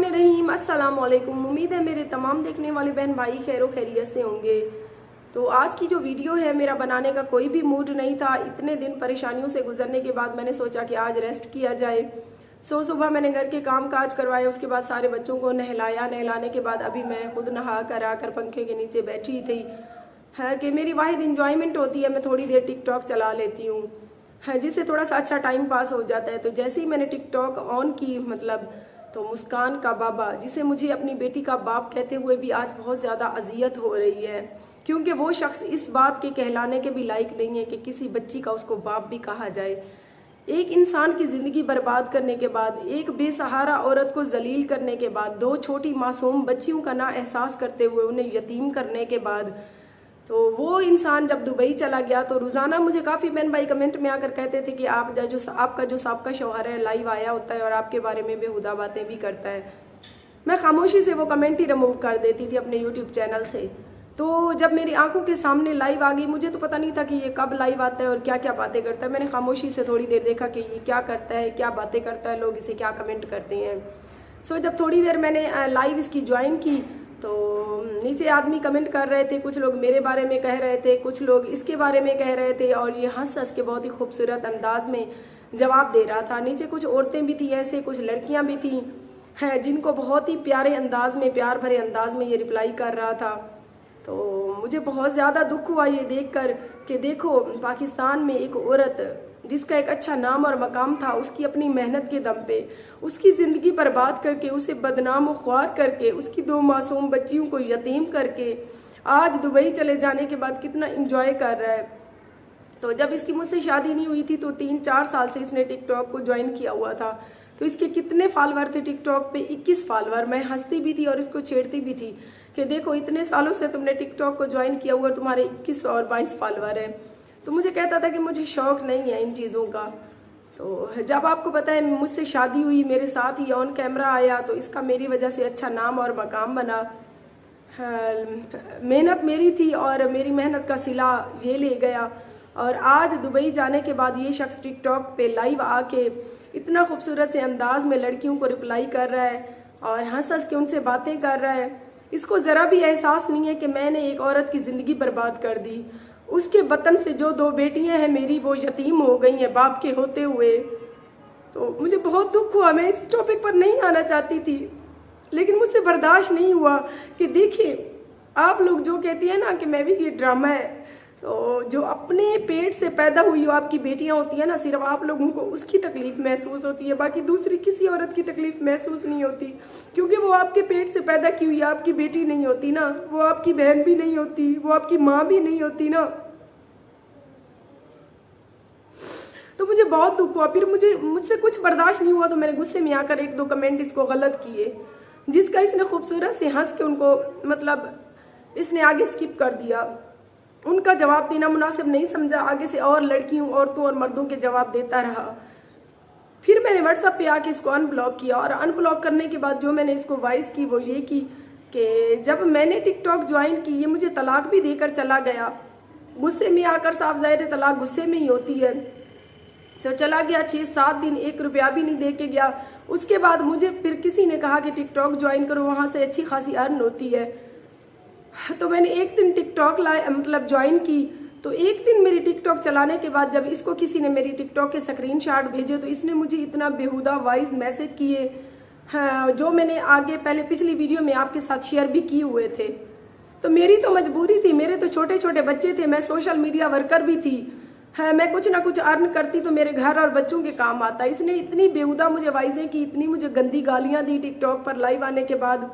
बिस्मिल्लाहिर्रहमानिर्रहीम। अस्सलाम वालेकुम। उम्मीद है मेरे तमाम देखने वाले बहन भाई खैरो खैरियत से होंगे। तो आज की जो वीडियो है, मेरा बनाने का कोई भी मूड नहीं था। इतने दिन परेशानियों से गुजरने के बाद मैंने सोचा कि आज रेस्ट किया जाए। सुबह मैंने घर के काम काज करवाए, उसके बाद सारे बच्चों को नहलाया। नहलाने के बाद अभी मैं खुद नहा कर आकर पंखे के नीचे बैठी थी। है कि मेरी वाहिद इंजॉयमेंट होती है, मैं थोड़ी देर टिकटॉक चला लेती हूँ, है जिससे थोड़ा सा अच्छा टाइम पास हो जाता है। तो जैसे ही मैंने टिकटॉक ऑन की, मतलब तो मुस्कान का बाबा, जिसे मुझे अपनी बेटी का बाप कहते हुए भी आज बहुत ज़्यादा अजियत हो रही है, क्योंकि वो शख्स इस बात के कहलाने के भी लायक नहीं है कि किसी बच्ची का उसको बाप भी कहा जाए। एक इंसान की ज़िंदगी बर्बाद करने के बाद, एक बेसहारा औरत को जलील करने के बाद, दो छोटी मासूम बच्चियों का ना एहसास करते हुए उन्हें यतीम करने के बाद, तो वो इंसान जब दुबई चला गया तो रोज़ाना मुझे काफ़ी बहन भाई कमेंट में आकर कहते थे कि आपका जो साबका शौहर है लाइव आया होता है और आपके बारे में बेहुदा बातें भी करता है। मैं खामोशी से वो कमेंट ही रिमूव कर देती थी अपने यूट्यूब चैनल से। तो जब मेरी आंखों के सामने लाइव आ गई, मुझे तो पता नहीं था कि ये कब लाइव आता है और क्या क्या बातें करता है। मैंने खामोशी से थोड़ी देर देखा कि ये क्या करता है, क्या बातें करता है, लोग इसे क्या कमेंट करते हैं। जब थोड़ी देर मैंने लाइव इसकी ज्वाइन की तो नीचे आदमी कमेंट कर रहे थे, कुछ लोग मेरे बारे में कह रहे थे, कुछ लोग इसके बारे में कह रहे थे, और ये हंस हंस के बहुत ही खूबसूरत अंदाज में जवाब दे रहा था। नीचे कुछ औरतें भी थी ऐसे, कुछ लड़कियां भी थी हैं जिनको बहुत ही प्यारे अंदाज में, प्यार भरे अंदाज में ये रिप्लाई कर रहा था। तो मुझे बहुत ज़्यादा दुख हुआ ये देखकर कि देखो, पाकिस्तान में एक औरत जिसका एक अच्छा नाम और मकाम था, उसकी अपनी मेहनत के दम पे उसकी ज़िंदगी बर्बाद करके, उसे बदनाम और ख्वार करके, उसकी दो मासूम बच्चियों को यतीम करके आज दुबई चले जाने के बाद कितना इंजॉय कर रहा है। तो जब इसकी मुझसे शादी नहीं हुई थी तो 3-4 साल से इसने टिकटॉक को ज्वाइन किया हुआ था। तो इसके कितने फॉलोअर थे टिकटॉक पे? 21 फॉलोअर। मैं हंसती भी थी और इसको छेड़ती भी थी कि देखो, इतने सालों से तुमने टिकटॉक को ज्वाइन किया हुआ, तुम्हारे 21 और 22 फॉलोअर हैं। तो मुझे कहता था कि मुझे शौक नहीं है इन चीज़ों का। तो जब आपको पता है मुझसे शादी हुई, मेरे साथ ही ऑन कैमरा आया, तो इसका मेरी वजह से अच्छा नाम और मकाम बना। मेहनत मेरी थी और मेरी मेहनत का सिला ये ले गया। और आज दुबई जाने के बाद ये शख्स टिकटॉक पे लाइव आके इतना खूबसूरत से अंदाज में लड़कियों को रिप्लाई कर रहा है और हंस हंस के उनसे बातें कर रहा है। इसको ज़रा भी एहसास नहीं है कि मैंने एक औरत की ज़िंदगी बर्बाद कर दी। उसके वतन से जो 2 बेटियां हैं मेरी, वो यतीम हो गई हैं बाप के होते हुए। तो मुझे बहुत दुख हुआ। मैं इस टॉपिक पर नहीं आना चाहती थी, लेकिन मुझसे बर्दाश्त नहीं हुआ कि देखिए, आप लोग जो कहती हैं ना कि मैं भी ये ड्रामा है, तो जो अपने पेट से पैदा हुई हो आपकी बेटियां होती है ना, सिर्फ आप लोगों को उसकी तकलीफ महसूस होती है, बाकी दूसरी किसी औरत की तकलीफ महसूस नहीं होती, क्योंकि वो आपके पेट से पैदा की हुई आपकी बेटी नहीं होती ना, वो आपकी बहन भी नहीं होती, वो आपकी माँ भी नहीं होती ना। तो मुझे बहुत दुख हुआ। फिर मुझसे कुछ बर्दाश्त नहीं हुआ, तो मैंने गुस्से में आकर 1-2 कमेंट इसको गलत किए, जिसका इसने खूबसूरत से हंस के उनको, मतलब इसने आगे स्किप कर दिया। उनका जवाब देना मुनासिब नहीं समझा, आगे से और लड़कियों, औरतों और मर्दों के जवाब देता रहा। फिर मैंने व्हाट्सएप पे आके इसको अनब्लॉक किया, और अनब्लॉक करने के बाद जो मैंने इसको वॉइस की वो ये की कि जब मैंने टिकटॉक ज्वाइन की, ये मुझे तलाक भी देकर चला गया। गुस्से में आकर, साफ जाहिर है तलाक गुस्से में ही होती है। तो चला गया, 6-7 दिन 1 रुपया भी नहीं दे के गया। उसके बाद मुझे फिर किसी ने कहा कि टिकटॉक ज्वाइन करो, वहाँ से अच्छी खासी अर्न होती है। तो मैंने एक दिन टिकटॉक मतलब ज्वाइन की। तो एक दिन मेरी टिकटॉक चलाने के बाद जब इसको किसी ने मेरी टिकटॉक के स्क्रीनशॉट भेजे, तो इसने मुझे इतना बेहुदा वॉइस मैसेज किए, हाँ, जो मैंने आगे पहले पिछली वीडियो में आपके साथ शेयर भी किए हुए थे। तो मेरी तो मजबूरी थी, मेरे तो छोटे छोटे बच्चे थे, मैं सोशल मीडिया वर्कर भी थी, है, मैं कुछ ना कुछ अर्न करती तो मेरे घर और बच्चों के काम आता। इसने इतनी बेहुदा मुझे वाइजें की, इतनी मुझे गंदी गालियां दी टिकटॉक पर लाइव आने के बाद।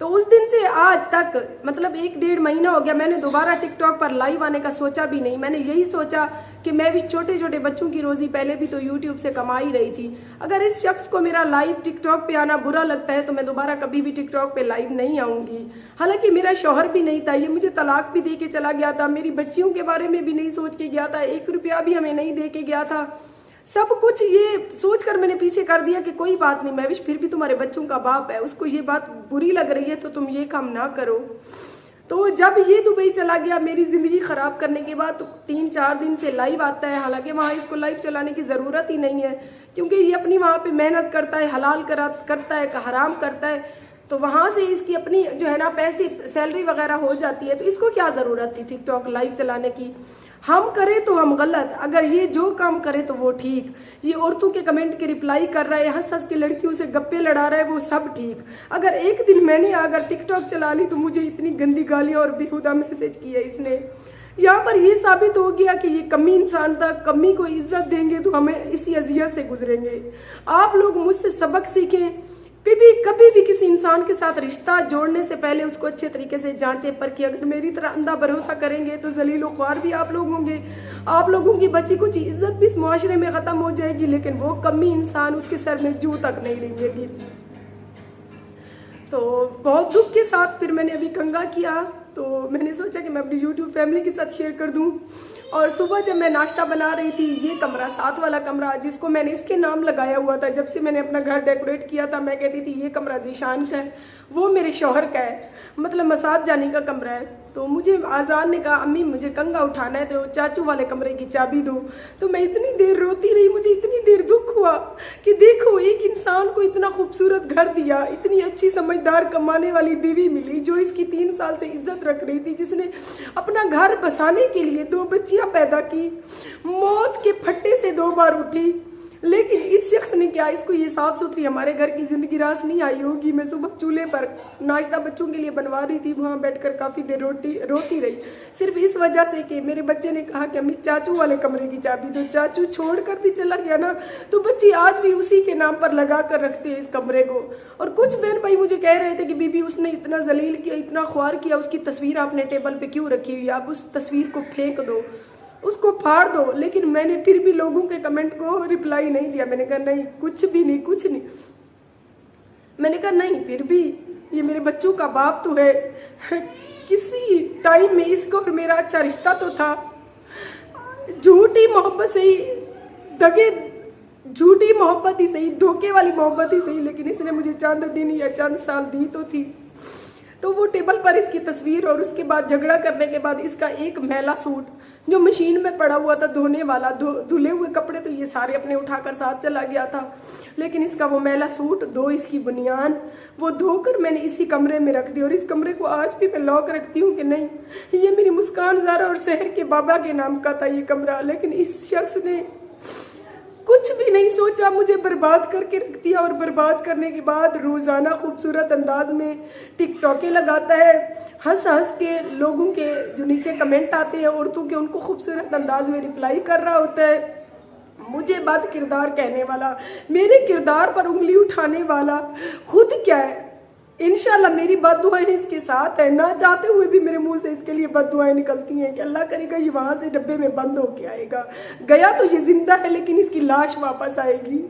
तो उस दिन से आज तक, मतलब 1-1.5 महीना हो गया, मैंने दोबारा टिकटॉक पर लाइव आने का सोचा भी नहीं। मैंने यही सोचा कि मैं भी छोटे छोटे बच्चों की रोजी पहले भी तो यूट्यूब से कमा ही रही थी। अगर इस शख्स को मेरा लाइव टिकटॉक पे आना बुरा लगता है तो मैं दोबारा कभी भी टिकटॉक पे लाइव नहीं आऊंगी। हालांकि मेरा शौहर भी नहीं था, ये मुझे तलाक भी दे के चला गया था, मेरी बच्चियों के बारे में भी नहीं सोच के गया था, 1 रुपया भी हमें नहीं दे के गया था। सब कुछ ये सोचकर मैंने पीछे कर दिया कि कोई बात नहीं, मैं फिर भी तुम्हारे बच्चों का बाप है, उसको ये बात बुरी लग रही है तो तुम ये काम ना करो। तो जब ये दुबई चला गया मेरी ज़िंदगी ख़राब करने के बाद, तो 3-4 दिन से लाइव आता है। हालांकि वहाँ इसको लाइव चलाने की ज़रूरत ही नहीं है, क्योंकि ये अपनी वहाँ पे मेहनत करता है, हलाल करता है, हराम करता है, तो वहां से इसकी अपनी जो है ना पैसे सैलरी वगैरह हो जाती है। तो इसको क्या जरूरत थी टिकटॉक लाइव चलाने की? हम करें तो हम गलत, अगर ये जो काम करे तो वो ठीक। ये औरतों के कमेंट के रिप्लाई कर रहा है, हंस हंस के लड़कियों से गप्पे लड़ा रहा है, वो सब ठीक। अगर एक दिन मैंने अगर टिकटॉक चला ली तो मुझे इतनी गंदी गालियां और बेहुदा मैसेज किए इसने। यहाँ पर ये साबित हो गया कि ये कमी इंसान था, कमी को इज्जत देंगे तो हमें इसी अजियत से गुजरेंगे। आप लोग मुझसे सबक सीखें, कभी भी किसी इंसान के साथ रिश्ता जोड़ने से पहले उसको अच्छे तरीके से जांचें परखें। अगर मेरी तरह अंधा भरोसा करेंगे तो जलीलो ख्वार भी आप लोग होंगे, आप लोगों की बची कुछ इज्जत भी इस मुआशरे में खत्म हो जाएगी, लेकिन वो कमी इंसान उसके सर में जू तक नहीं रहेगी। तो बहुत दुख के साथ फिर मैंने अभी कंगा किया, तो मैंने सोचा कि मैं अपनी YouTube फैमिली के साथ शेयर कर दूं। और सुबह जब मैं नाश्ता बना रही थी, ये कमरा 7 वाला कमरा जिसको मैंने इसके नाम लगाया हुआ था, जब से मैंने अपना घर डेकोरेट किया था मैं कहती थी ये कमरा जीशान का है, वो मेरे शौहर का है, मतलब मसाज जाने का कमरा है। तो मुझे आजान ने कहा अम्मी मुझे कंगा उठाना है तो चाचू वाले कमरे की चाबी दो। तो मैं इतनी देर रोती रही, मुझे इतनी देर दुख हुआ कि देखो एक इंसान को इतना खूबसूरत घर दिया, इतनी अच्छी समझदार कमाने वाली बीवी मिली जो इसकी 3 साल से इज्जत रख रही थी, जिसने अपना घर बसाने के लिए 2 बच्चियां पैदा की, मौत के फट्टे से 2 बार उठी। लेकिन इस शख्स ने क्या, इसको ये साफ सुथरी हमारे घर की जिंदगी रास नहीं आई होगी। मैं सुबह चूल्हे पर नाश्ता बच्चों के लिए बनवा रही थी, वहां बैठकर काफी देर रोती रही, सिर्फ इस वजह से कि मेरे बच्चे ने कहा कि अम्मी चाचू वाले कमरे की चाबी दो। चाचू छोड़कर भी चला गया ना, तो बच्चे आज भी उसी के नाम पर लगा कर रखते हैं इस कमरे को। और कुछ बहन भाई मुझे कह रहे थे कि बीबी उसने इतना जलील किया, इतना ख्वार किया, उसकी तस्वीर आपने टेबल पे क्यों रखी हुई है, आप उस तस्वीर को फेंक दो, उसको फाड़ दो। लेकिन मैंने फिर भी लोगों के कमेंट को रिप्लाई नहीं दिया। मैंने कहा नहीं कुछ भी नहीं, कुछ नहीं। मैंने कहा नहीं, फिर भी ये मेरे बच्चों का बाप तो है, किसी टाइम में इसका और मेरा अच्छा रिश्ता तो था। झूठी मोहब्बत से ही झूठी मोहब्बत ही सही, धोखे वाली मोहब्बत ही सही, लेकिन इसने मुझे चंद दिन या चंद साल दी तो थी। तो वो टेबल पर इसकी तस्वीर, और उसके बाद झगड़ा करने के बाद इसका एक मैला सूट जो मशीन में पड़ा हुआ था धोने वाला, धुले हुए कपड़े तो ये सारे अपने उठाकर साथ चला गया था, लेकिन इसका वो मैला सूट, 2 इसकी बुनियान, वो धोकर मैंने इसी कमरे में रख दी। और इस कमरे को आज भी मैं लॉक रखती हूँ कि नहीं, ये मेरी मुस्कान ज़ारा और शहर के बाबा के नाम का था ये कमरा। लेकिन इस शख्स ने कुछ भी नहीं सोचा, मुझे बर्बाद करके रख दिया। और बर्बाद करने के बाद रोजाना खूबसूरत अंदाज में टिकटॉके लगाता है, हंस हंस के लोगों के जो नीचे कमेंट आते हैं औरतों के, उनको खूबसूरत अंदाज में रिप्लाई कर रहा होता है। मुझे बद किरदार कहने वाला, मेरे किरदार पर उंगली उठाने वाला खुद क्या है। इंशाल्लाह मेरी बददुआएं इसके साथ है, ना चाहते हुए भी मेरे मुंह से इसके लिए बददुआएं निकलती हैं कि अल्लाह करेगा ये वहां से डब्बे में बंद होके आएगा। गया तो ये जिंदा है, लेकिन इसकी लाश वापस आएगी।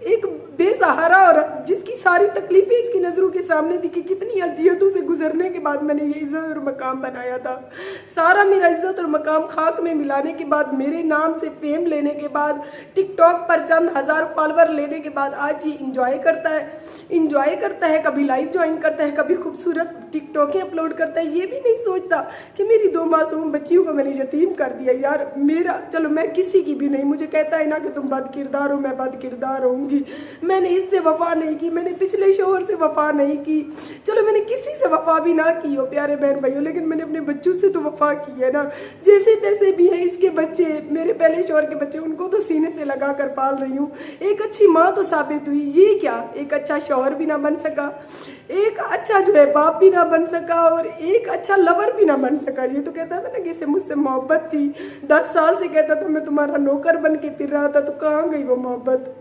एक बेसहारा औरत जिसकी सारी तकलीफें इसकी नजरों के सामने थी कि कितनी अजियतों से गुजरने के बाद मैंने ये इज्जत और मकाम बनाया था। सारा मेरा इज्जत और मकाम खाक में मिलाने के बाद, मेरे नाम से फेम लेने के बाद, टिकटॉक पर चंद 1000 फॉलोवर लेने के बाद आज ये इंजॉय करता है, कभी लाइव ज्वाइन करता है, कभी खूबसूरत टिकटॉकें अपलोड करता है। ये भी नहीं सोचता कि मेरी 2 मासूम बच्चियों को मैंने यतीम कर दिया। यार मेरा, चलो मैं किसी की भी नहीं, मुझे कहता है ना कि तुम बद किरदार हो, मैं बद किरदार होंगी। मैंने इससे वफा नहीं की, मैंने पिछले शोहर से वफा नहीं की, चलो मैंने किसी से वफा भी ना की हो प्यारे बहन भाइयों, लेकिन मैंने अपने बच्चों से तो वफा की है ना। जैसे तैसे भी है इसके बच्चे, मेरे पहले शोहर के बच्चे, उनको तो सीने से लगा कर पाल रही हूँ। एक अच्छी माँ तो साबित हुई, ये क्या एक अच्छा शोहर भी ना बन सका, एक अच्छा जो है बाप भी ना बन सका, और एक अच्छा लवर भी ना बन सका। ये तो कहता था ना कि इससे मुझसे मोहब्बत थी, 10 साल से कहता था मैं तुम्हारा नौकर बन के फिर रहा था, तो कहाँ गई वो मोहब्बत।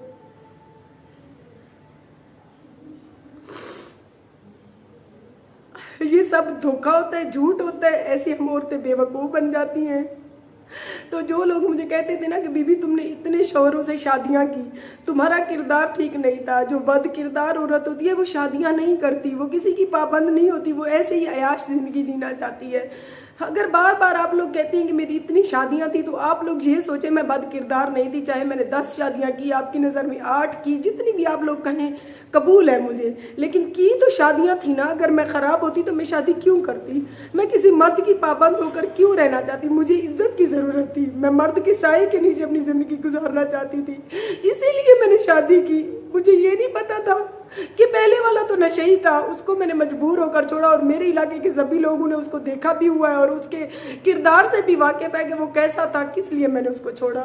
ये सब धोखा होता है, झूठ होता है, ऐसी हम औरतें बेवकूफ बन जाती हैं। तो जो लोग मुझे कहते थे ना कि बीबी तुमने इतने शौहरों से शादियां की, तुम्हारा किरदार ठीक नहीं था। जो बद किरदार औरत होती है वो शादियां नहीं करती, वो किसी की पाबंद नहीं होती, वो ऐसे ही अयाश जिंदगी जीना चाहती है। अगर बार बार आप लोग कहती हैं कि मेरी इतनी शादियां थी, तो आप लोग ये सोचे मैं बद किरदार नहीं थी। चाहे मैंने 10 शादियां की, आपकी नज़र में 8 की, जितनी भी आप लोग कहें कबूल है मुझे, लेकिन की तो शादियां थी ना। अगर मैं खराब होती तो मैं शादी क्यों करती? मैं किसी मर्द की पाबंद होकर क्यों रहना चाहती? मुझे इज्जत की जरूरत थी, मैं मर्द के साए के नीचे अपनी जिंदगी गुजारना चाहती थी, इसीलिए मैंने शादी की। मुझे ये नहीं पता था कि पहले वाला तो नशेई था, उसको मैंने मजबूर होकर छोड़ा, और मेरे इलाके के सभी लोगों ने उसको देखा भी हुआ है और उसके किरदार से भी वाकिफ है कि वो कैसा था, किस लिए मैंने उसको छोड़ा।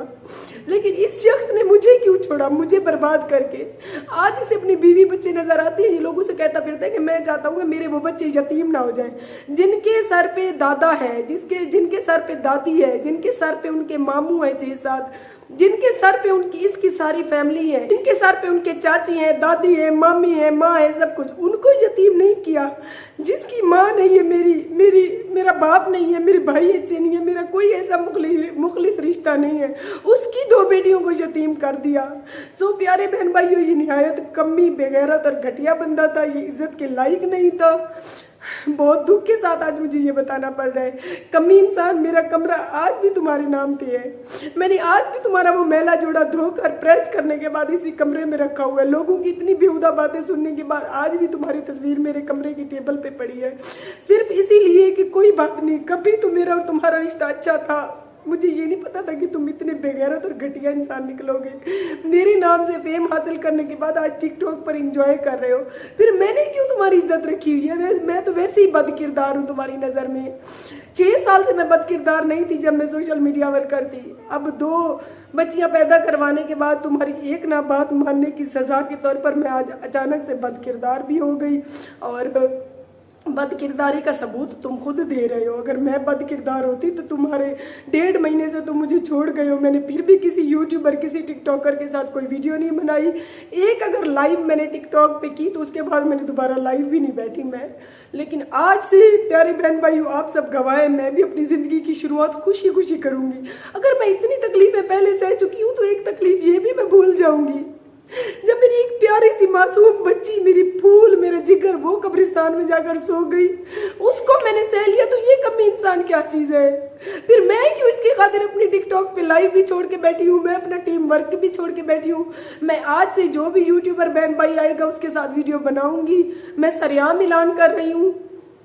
लेकिन इस शख्स ने मुझे क्यों छोड़ा, मुझे बर्बाद करके? आज इसे अपनी बीवी बच्चे नजर आती है, ये लोगों से कहता फिरता है कि मैं चाहता हूँ कि मेरे वो बच्चे यतीम ना हो जाए, जिनके सर पे दादा है, जिनके सर पे दादी है, जिनके सर पे उनके मामू है 6-7, जिनके सर पे उनकी इसकी सारी फैमिली है, जिनके सर पे उनके चाची है, दादी है, मामी है, माँ है, सब कुछ, उनको यतीम नहीं किया। जिसकी माँ नहीं है मेरा बाप नहीं है, मेरे भाई अच्छे नहीं है, मेरा कोई ऐसा मुखलिस रिश्ता नहीं है, उसकी 2 बेटियों को यतीम कर दिया। सो प्यारे बहन भाइयों, ये निहायत कमी, बेगैरत और घटिया बंदा था, ये इज्जत के लायक नहीं था। बहुत दुख के साथ आज मुझे ये बताना पड़ रहा है। कमी इंसान, मेरा कमरा आज भी तुम्हारे नाम पे है। मैंने आज भी तुम्हारा वो मैला जोड़ा धोकर प्रेस करने के बाद इसी कमरे में रखा हुआ है। लोगों की इतनी बेहुदा बातें सुनने के बाद आज भी तुम्हारी तस्वीर मेरे कमरे की टेबल पे पड़ी है, सिर्फ इसीलिए कि कोई बात नहीं, कभी तो मेरा और तुम्हारा रिश्ता अच्छा था। मुझे ये नहीं पता था कि तुम इतने बेगैरत और घटिया इंसान निकलोगे। मेरे नाम से फेम हासिल करने के बाद आज टिकटॉक पर एंजॉय कर रहे हो, फिर मैंने क्यों तुम्हारी इज्जत रखी हुई है? मैं तो वैसे ही बद किरदार हूँ तुम्हारी नज़र में। 6 साल से मैं बद किरदार नहीं थी जब मैं सोशल मीडिया वर्कर थी। अब 2 बच्चियां पैदा करवाने के बाद तुम्हारी एक ना बात मानने की सजा के तौर पर मैं आज अचानक से बद किरदार भी हो गई, और बद किरदारी का सबूत तुम खुद दे रहे हो। अगर मैं बद किरदार होती तो तुम्हारे 1.5 महीने से तुम मुझे छोड़ गए हो। मैंने फिर भी किसी यूट्यूबर, किसी टिकटॉकर के साथ कोई वीडियो नहीं बनाई। एक अगर लाइव मैंने टिकटॉक पे की तो उसके बाद मैंने दोबारा लाइव भी नहीं बैठी मैं। लेकिन आज से प्यारे बहन भाइयों, आप सब गवाह, मैं भी अपनी जिंदगी की शुरुआत खुशी खुशी करूंगी। अगर मैं इतनी तकलीफें पहले सह चुकी हूँ तो एक तकलीफ ये भी मैं भूल जाऊंगी। जब मेरी एक प्यारी सी मासूम बच्ची, मेरी फूल, मेरे जिगर, वो कब्रिस्तान में जाकर सो गई, उसको मैंने सह लिया, तो ये कमी इंसान क्या चीज है? फिर मैं क्यों इसके खातिर अपनी टिकटॉक पे लाइव भी छोड़ के बैठी हूँ, मैं अपना टीम वर्क भी छोड़ के बैठी हूँ। मैं आज से जो भी यूट्यूबर बहन भाई आएगा उसके साथ वीडियो बनाऊंगी, मैं सरेआम ऐलान कर रही हूँ।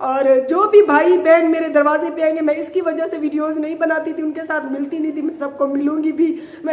और जो भी भाई बहन मेरे दरवाजे पे आएंगे, मैं इसकी वजह से वीडियोस नहीं बनाती थी, उनके साथ मिलती नहीं थी, मैं सबको मिलूंगी भी। मैं